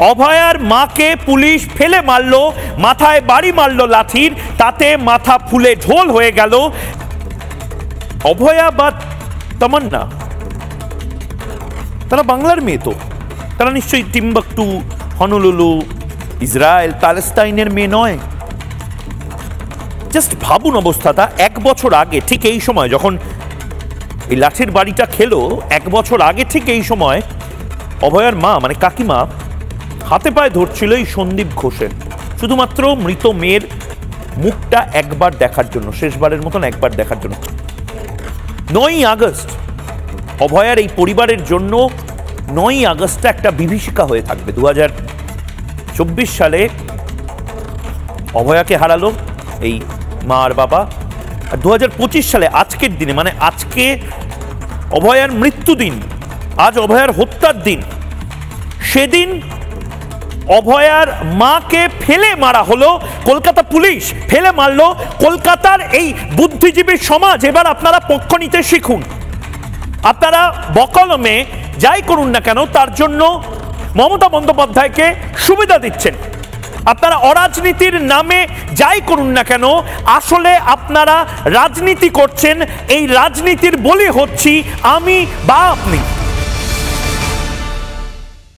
অভয়ার মাকে পুলিশ ফেলে মারলো, মাথায় বাড়ি মারলো লাঠির, তাতে মাথা ফুলে ঢোল হয়ে গেল। অভয়া বা তামান্না তারা বাংলার মেয়ে, তো তারা নিশ্চয়ই টিম্বাকটু, হনুলুলু, ইসরায়েল, প্যালেস্টাইনের মেয়ে নয়। জাস্ট ভাবুন অবস্থাটা। 1 বছর আগে ঠিক এই সময় যখন এই লাঠির বাড়িটা খেলো, 1 বছর আগে ঠিক এই সময় অভয়ার মা মানে কাকিমা হাতে পায়ে ধরছিল এই সন্দীপ ঘোষের, শুধুমাত্র মৃত মেয়ের মুখটা একবার দেখার জন্য, শেষবারের মতন একবার দেখার জন্য। 9ই আগস্ট অভয়ার এই পরিবারের জন্য 9ই আগস্টটা একটা বিভীষিকা হয়ে থাকবে। 2024 সালে অভয়াকে হারালো এই মা আর বাবা, আর 2025 সালে আজকের দিনে, মানে আজকে অভয়ার মৃত্যুদিন, আজ অভয়ার হত্যার দিন, সেদিন অভয়ার মাকে ফেলে মারা হলো, কলকাতা পুলিশ ফেলে মারলো। কলকাতার এই বুদ্ধিজীবী সমাজ এবার আপনারা পক্ষ নিতে শিখুন। আপনারা বকলমে যাই করুন না কেন তার জন্য মমতা বন্দ্যোপাধ্যায়কে সুবিধা দিচ্ছেন। আপনারা অরাজনীতির নামে যাই করুন না কেন, আসলে আপনারা রাজনীতি করছেন। এই রাজনীতির বলি হচ্ছি আমি বা আপনি।